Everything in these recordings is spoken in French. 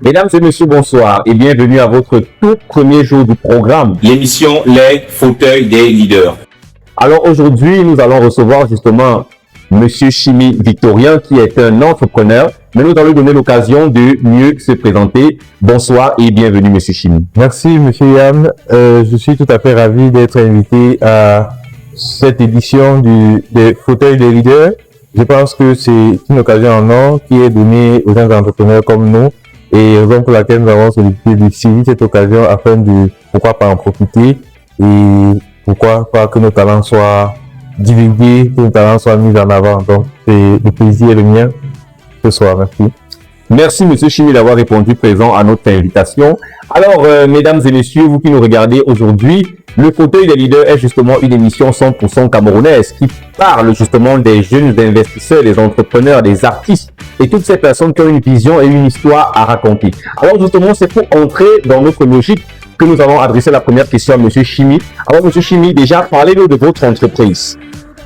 Mesdames et messieurs, bonsoir et bienvenue à votre tout premier jour du programme, l'émission Les Fauteuils des Leaders. Alors aujourd'hui, nous allons recevoir justement Monsieur Chimi Victorien qui est un entrepreneur, mais nous allons lui donner l'occasion de mieux se présenter. Bonsoir et bienvenue Monsieur Chimi. Merci Monsieur Yann, je suis tout à fait ravi d'être invité à cette édition des Fauteuils des Leaders. Je pense que c'est une occasion en or qui est donnée aux jeunes entrepreneurs comme nous. Et raison pour laquelle nous avons sollicité de saisir cette occasion afin de, pourquoi pas en profiter et pourquoi pas que nos talents soient divulgués, que nos talents soient mis en avant. Donc, c'est le plaisir est le mien ce soir. Merci. Merci Monsieur Chimi d'avoir répondu présent à notre invitation. Alors, mesdames et messieurs, vous qui nous regardez aujourd'hui, le Fauteuil des Leaders est justement une émission 100% camerounaise qui parle justement des jeunes investisseurs, des entrepreneurs, des artistes et toutes ces personnes qui ont une vision et une histoire à raconter. Alors justement, c'est pour entrer dans notre logique que nous allons adresser la première question à Monsieur Chimi. Alors Monsieur Chimi, déjà parlez-nous de votre entreprise.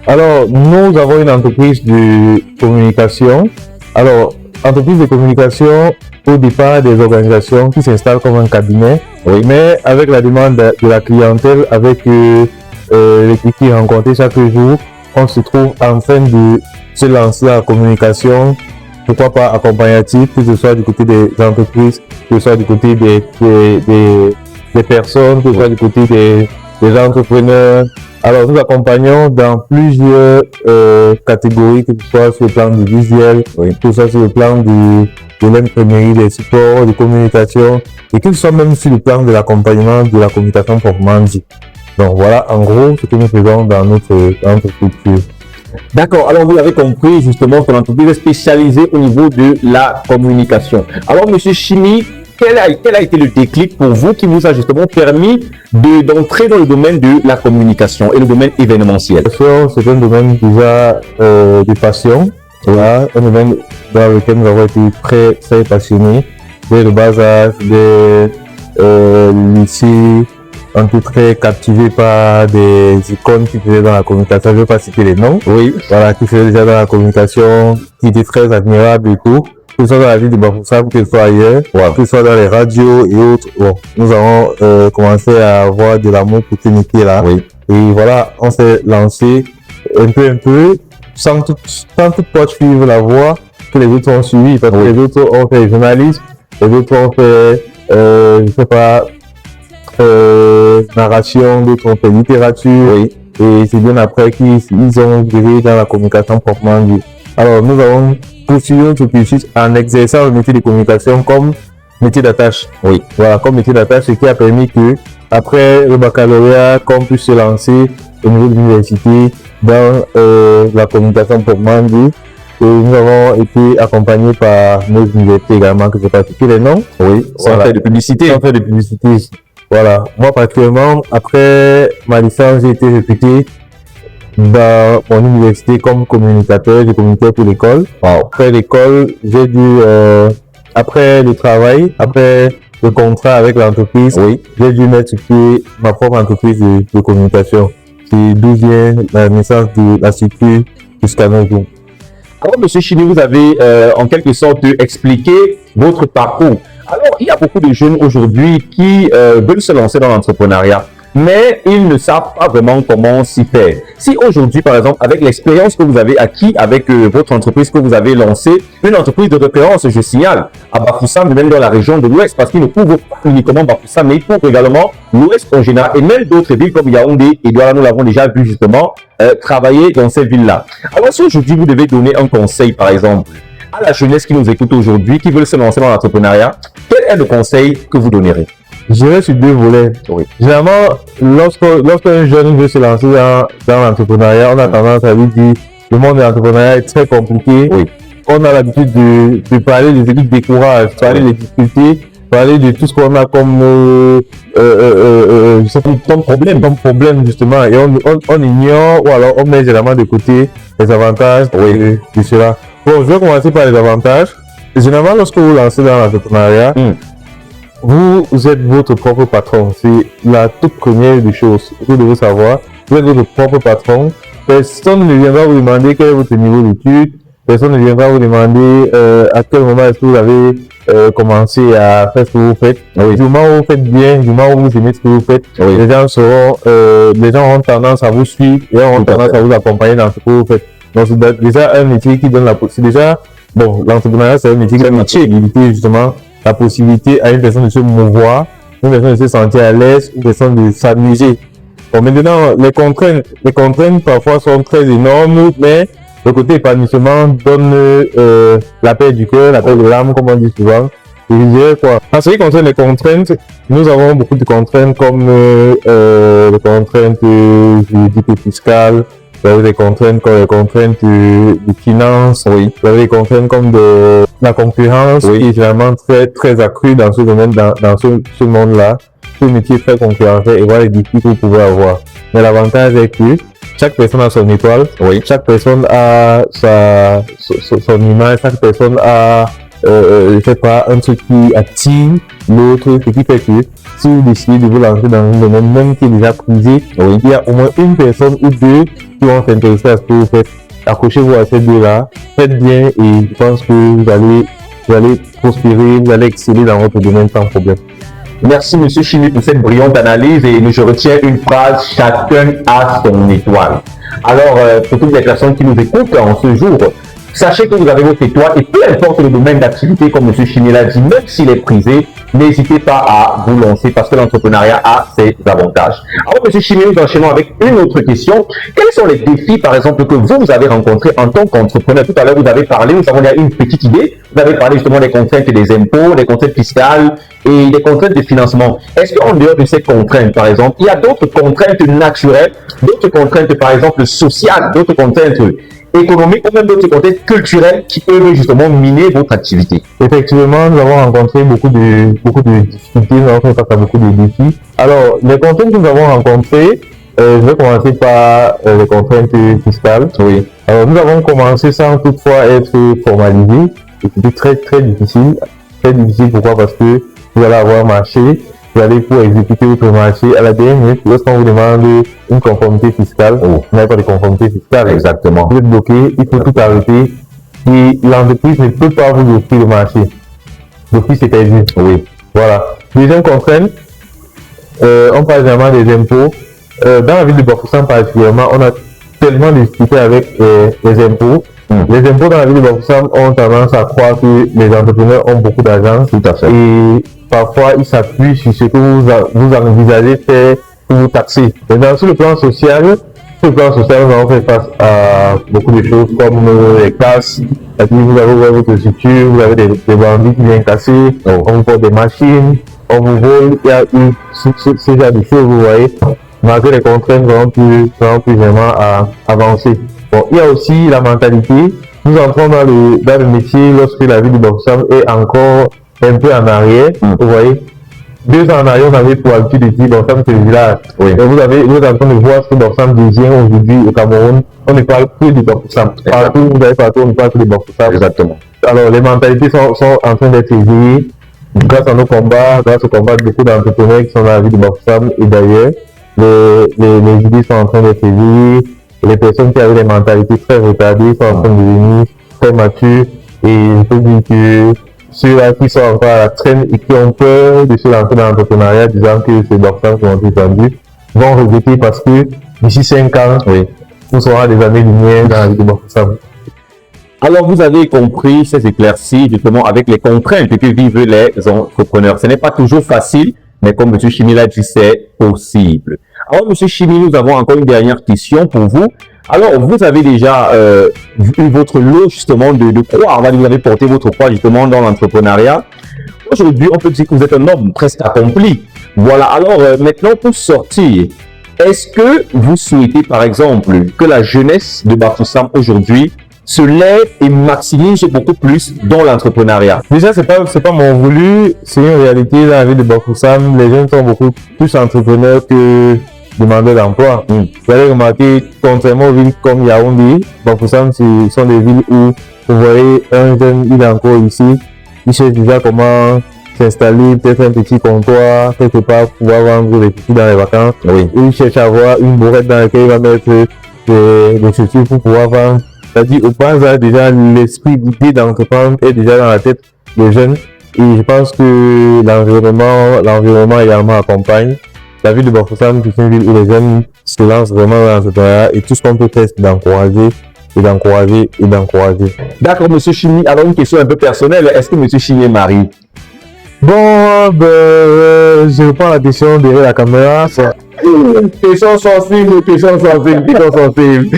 Alors, nous avons une entreprise de communication. Alors, entreprise de communication, au départ des organisations qui s'installent comme un cabinet, oui, mais avec la demande de la clientèle, avec les clients rencontrés chaque jour, on se trouve en train de se lancer en communication, pourquoi pas accompagnatif, que ce soit du côté des entreprises, que ce soit du côté des personnes, que ce soit du côté des entrepreneurs. Alors, nous accompagnons dans plusieurs catégories, que ce soit sur le plan du visuel, oui, que ce soit sur le plan de l'imprimerie, des supports, de communication, et que ce soit même sur le plan de l'accompagnement de la communication proprement dit. Donc voilà, en gros, ce que nous faisons dans notre structure. D'accord, alors vous l'avez compris, justement, que l'entreprise est spécialisée au niveau de la communication. Alors, Monsieur Chimi, quel a été le déclic pour vous qui vous a justement permis d'entrer dans le domaine de la communication et le domaine événementiel? C'est un domaine déjà de passion, voilà, un domaine dans lequel nous avons été très passionnés dès le bas âge, dès le lycée. On était très captivés par des icônes qui faisaient dans la communication, je ne vais pas citer les noms, oui, voilà, qui faisaient déjà dans la communication, qui étaient très admirables et tout. Que ce soit dans la ville de Bafoussam, que ce soit ailleurs, wow, que ce soit dans les radios et autres. Bon, nous avons commencé à avoir de l'amour pour ce métier-là. Oui. Et voilà, on s'est lancé un peu, sans toutefois suivre la voie que les autres ont suivi. Parce que les autres ont fait journalisme, les autres ont fait, je sais pas, narration, d'autres ont fait littérature. Oui. Et c'est bien après qu'ils ont viré dans la communication proprement dit. Alors, nous avons poursuivi notre cursus en exerçant le métier de communication comme métier d'attache. Oui, voilà, comme métier d'attache, ce qui a permis que, après le baccalauréat, qu'on puisse se lancer au niveau de l'université dans la communication proprement dit. Et nous avons été accompagnés par nos universités également, que je vais pas citer les noms. Oui, sans faire de publicité. Sans faire de publicité. Voilà. Moi, particulièrement, après ma licence, j'ai été recruté dans mon université comme communicateur, j'ai communiqué pour l'école. Wow. Après l'école, j'ai dû, après le travail, après le contrat avec l'entreprise, oui, j'ai dû mettre sur pied ma propre entreprise de communication. C'est d'où vient la naissance de la structure jusqu'à nos jours. Alors, Monsieur Chimi, vous avez en quelque sorte expliqué votre parcours. Alors, il y a beaucoup de jeunes aujourd'hui qui veulent se lancer dans l'entrepreneuriat, mais ils ne savent pas vraiment comment s'y faire. Si aujourd'hui, par exemple, avec l'expérience que vous avez acquis avec votre entreprise que vous avez lancée, une entreprise de référence, je signale, à Bafoussam, même dans la région de l'Ouest, parce qu'il ne couvre pas uniquement Bafoussam, mais il couvre également l'Ouest en général, et même d'autres villes comme Yaoundé et Douala, nous l'avons déjà vu justement travailler dans ces villes-là. Alors, si aujourd'hui vous devez donner un conseil, par exemple, à la jeunesse qui nous écoute aujourd'hui, qui veut se lancer dans l'entrepreneuriat, quel est le conseil que vous donnerez? Je dirais sur deux volets. Oui. Généralement, lorsqu'un jeune veut se lancer dans l'entrepreneuriat, on a tendance à lui dire le monde de l'entrepreneuriat est très compliqué. Oui. On a l'habitude de parler des équipes de décourage, parler des difficultés, parler de tout ce qu'on a comme problème justement. Et on ignore ou alors on met généralement de côté les avantages de cela. Bon, je vais commencer par les avantages. Généralement, lorsque vous lancez dans l'entrepreneuriat, vous êtes votre propre patron. C'est la toute première des choses. Vous devez savoir, vous êtes votre propre patron. Personne ne viendra vous demander quel est votre niveau d'études. personne ne viendra vous demander à quel moment est-ce que vous avez commencé à faire ce que vous faites. Oui. Du moment où vous faites bien, du moment où vous aimez ce que vous faites, Oui. les gens ont tendance à vous suivre et ont Tout à tendance fait. à vous accompagner dans ce que vous faites. Donc c'est déjà un métier qui donne c'est déjà, bon, l'entrepreneuriat c'est un métier qui donne la possibilité justement, la possibilité à une personne de se mouvoir, une personne de se sentir à l'aise, une personne de s'amuser. Bon, maintenant, les contraintes parfois sont très énormes, mais le côté épanouissement donne la paix du cœur, la paix de l'âme, comme on dit souvent. Et je dirais quoi? En ce qui concerne les contraintes, nous avons beaucoup de contraintes comme les contraintes juridiques et fiscales, vous avez des contraintes comme les contraintes de finances, Oui. vous avez des contraintes comme de la concurrence Oui. qui est vraiment très, très accrue dans ce domaine, dans ce monde-là. Ce métier est très concurrentiel et voilà les défis que vous pouvez avoir. Mais l'avantage est que chaque personne a son étoile, Oui. chaque personne a son image, chaque personne a je sais pas, un truc qui attire l'autre, ce qui fait que si vous décidez de vous lancer dans un domaine même qui est déjà prisé, Oui. il y a au moins une personne ou deux qui vont s'intéresser à ce que vous faites. Accrochez-vous à ces deux-là, faites bien et je pense que vous allez prospérer, vous allez exceller dans votre domaine sans problème. Merci, Monsieur Chimi, pour cette brillante analyse et je retiens une phrase, chacun a son étoile. Alors, pour toutes les personnes qui nous écoutent en ce jour, sachez que vous avez votre étoile et peu importe le domaine d'activité, comme M. Chimi l'a dit, même s'il est prisé, n'hésitez pas à vous lancer parce que l'entrepreneuriat a ses avantages. Alors, M. Chimi, nous enchaînons avec une autre question. Quels sont les défis, par exemple, que vous avez rencontrés en tant qu'entrepreneur? Tout à l'heure, vous avez parlé, nous avons eu une petite idée, vous avez parlé justement des contraintes des impôts, des contraintes fiscales et des contraintes de financement. Est-ce qu'en dehors de ces contraintes, par exemple, il y a d'autres contraintes naturelles, d'autres contraintes, par exemple, sociales, d'autres contraintes économiques ou même d'autres contraintes culturelles qui peuvent justement miner votre activité? Effectivement, nous avons rencontré beaucoup de difficultés, nous avons fait face à beaucoup de défis. Alors, les contraintes que nous avons rencontrées, je vais commencer par les contraintes fiscales. Oui. Alors, nous avons commencé sans toutefois être formalisés. Et c'était très, très difficile. Très difficile, pourquoi? Parce que vous allez avoir marché, vous allez pour exécuter votre marché à la dernière minute, lorsqu'on vous demande une conformité fiscale, vous n'avez pas de conformité fiscale. Exactement. Vous êtes bloqué, il faut tout arrêter et l'entreprise ne peut pas vous offrir le marché. L'office c'est perdu. Oui. Voilà. Deuxième contrainte, on parle vraiment des impôts. Dans la ville de Bafoussam particulièrement, on a tellement discuté avec les impôts. Les impôts dans la ville de Bafoussam ont tendance à croire que les entrepreneurs ont beaucoup d'argent. Tout à fait. Et parfois, ils s'appuient sur ce que vous envisagez faire pour vous taxer. Mais sur le plan social, nous avons fait face à beaucoup de choses comme les casses. Et puis vous avez votre structure, vous avez des bandits qui viennent casser, on vous porte des machines, on vous vole, il y a eu ce genre de choses, vous voyez. Malgré les contraintes, nous n'avons plus vraiment à avancer. Bon, il y a aussi la mentalité. Nous entrons dans le métier lorsque la ville de Bafoussam est encore un peu en arrière, vous voyez. 2 ans en arrière, on avait pour habitude de dire Bafoussam c'est le village. Oui. Et vous êtes en train de voir ce que Bafoussam devient aujourd'hui au Cameroun. On ne parle plus de Bafoussam. Partout, vous avez partout, on ne parle plus de Bafoussam. Exactement. Alors, les mentalités sont en train d'être éveillées grâce à nos combats, grâce au combat de beaucoup d'entrepreneurs qui sont dans la ville de Bafoussam et d'ailleurs. Les idées sont en train d'être éveillées. Les personnes qui avaient des mentalités très retardées sont en train de devenir très matures. Et il faut dire que ceux-là qui sont encore à la traîne et qui ont peur de se lancer dans l'entrepreneuriat, disant que c'est Bafoussam qui ont entendu, vont regretter parce que d'ici 5 ans, nous serons à des années-lumière dans la ville de Bafoussam. Alors, vous avez compris ces éclaircies, justement, avec les contraintes que vivent les entrepreneurs. Ce n'est pas toujours facile, mais comme M. Chimi l'a dit, c'est possible. Alors, M. Chimi, nous avons encore une dernière question pour vous. Alors, vous avez déjà eu votre lot, justement, de croix. Vous avez porté votre croix, justement, dans l'entrepreneuriat. Aujourd'hui, on peut dire que vous êtes un homme presque accompli. Voilà. Alors, maintenant, pour sortir, est-ce que vous souhaitez, par exemple, que la jeunesse de Bafoussam aujourd'hui se lève et maximise beaucoup plus dans l'entrepreneuriat? Déjà, c'est pas mon voulu, c'est une réalité dans la ville de Bafoussam. Les jeunes sont beaucoup plus entrepreneurs que demandeurs d'emploi. Vous allez remarquer, contrairement aux villes comme Yaoundé, Bafoussam, ce sont des villes où vous voyez un jeune, il est encore ici, il cherche déjà comment s'installer, peut-être un petit comptoir, quelque part, pouvoir vendre des petits dans les vacances. Il cherche à avoir une bourrette dans laquelle il va mettre des chaussures pour pouvoir vendre C'est-à-dire, au bas âge, déjà, l'esprit d'idée d'entreprendre est déjà dans la tête des jeunes. Et je pense que l'environnement également accompagne. La ville de Bafoussam, c'est une ville où les jeunes se lancent vraiment dans l'entrepreneuriat et tout ce qu'on peut faire, c'est d'encourager et d'encourager et d'encourager. D'accord, Monsieur Chimi. Alors, une question un peu personnelle. Est-ce que Monsieur Chimi est marié? Bon, je reprends la question derrière la caméra. Question sensible, question sensible, question sensible.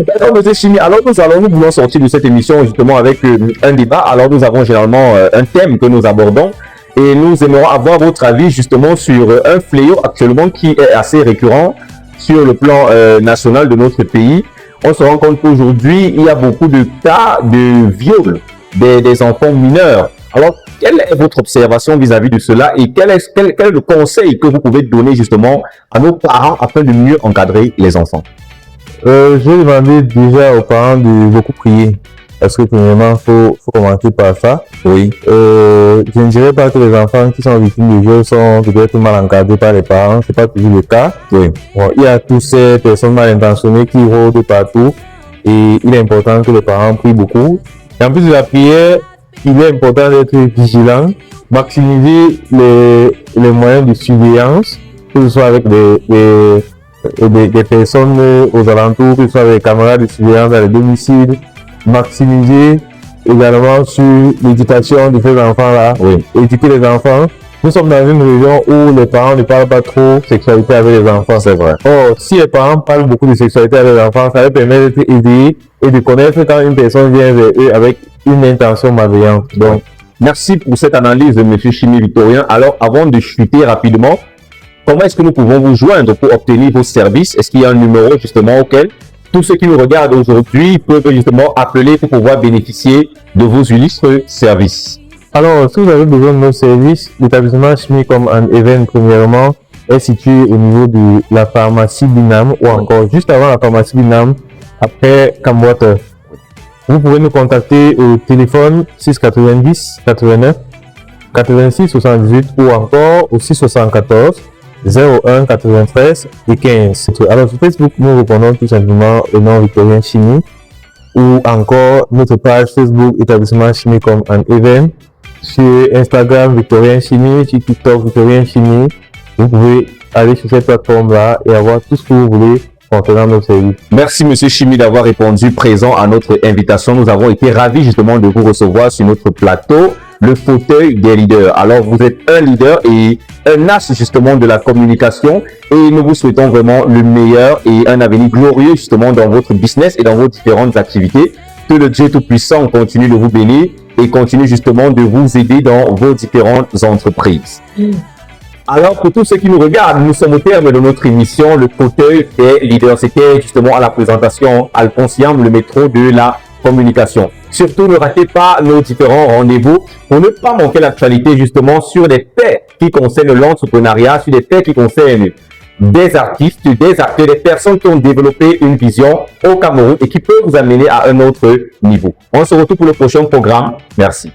D'accord, Monsieur Chimi. Alors, nous voulons sortir de cette émission justement avec un débat. Alors, nous avons généralement un thème que nous abordons. Et nous aimerions avoir votre avis justement sur un fléau actuellement qui est assez récurrent sur le plan national de notre pays. On se rend compte qu'aujourd'hui, il y a beaucoup de cas de viol des enfants mineurs. Alors, quelle est votre observation vis-à-vis de cela et quel est le conseil que vous pouvez donner justement à nos parents afin de mieux encadrer les enfants? Je vais demander déjà aux parents de beaucoup prier. Parce que premièrement, faut commencer par ça. Oui. Je ne dirais pas que les enfants qui sont victimes de viol sont peut-être mal encadrés par les parents. C'est pas toujours le cas. Oui. Bon, il y a toutes ces personnes mal intentionnées qui rôdent partout. Et il est important que les parents prient beaucoup. Et en plus de la prière, il est important d'être vigilant, maximiser les moyens de surveillance, que ce soit avec des personnes aux alentours, que ce soit avec des caméras de surveillance dans les domiciles, maximiser également sur l'éducation de ces enfants-là, Oui. éduquer les enfants. Nous sommes dans une région où les parents ne parlent pas trop sexualité avec les enfants. C'est vrai. Or, si les parents parlent beaucoup de sexualité avec les enfants, ça leur permet d'être aidés et de connaître quand une personne vient vers eux avec une intention malveillante. Donc, Merci pour cette analyse de M. Chimi Victorien. Alors, avant de chuter rapidement, comment est-ce que nous pouvons vous joindre pour obtenir vos services? Est-ce qu'il y a un numéro justement auquel tous ceux qui nous regardent aujourd'hui peuvent justement appeler pour pouvoir bénéficier de vos illustres services? alors, si vous avez besoin de nos services, l'établissement Chimicom & Even, premièrement, est situé au niveau de la pharmacie Binam ou encore juste avant la pharmacie Binam, après Camwater. Vous pouvez nous contacter au téléphone 690 89 86 78 ou encore au 674 01 93 et 15. Alors sur Facebook, nous répondons tout simplement au nom Victorien Chimie ou encore notre page Facebook établissement Chimicom & Even, sur Instagram Victorien Chimie, sur TikTok Victorien Chimie. Vous pouvez aller sur cette plateforme-là et avoir tout ce que vous voulez concernant nos services. Merci Monsieur Chimi d'avoir répondu présent à notre invitation. Nous avons été ravis justement de vous recevoir sur notre plateau, le fauteuil des leaders. Alors vous êtes un leader et un as justement de la communication et nous vous souhaitons vraiment le meilleur et un avenir glorieux justement dans votre business et dans vos différentes activités. Que le Dieu Tout-Puissant continue de vous bénir et continue justement de vous aider dans vos différentes entreprises. Alors, pour tous ceux qui nous regardent, nous sommes au terme de notre émission, le fauteuil des leaders. C'était justement à la présentation Alphonse Yam, le métro de la communication. Surtout, ne ratez pas nos différents rendez-vous pour ne pas manquer l'actualité justement sur des faits qui concernent l'entrepreneuriat, sur des faits qui concernent des artistes, des acteurs, des personnes qui ont développé une vision au Cameroun et qui peuvent vous amener à un autre niveau. On se retrouve pour le prochain programme. Merci.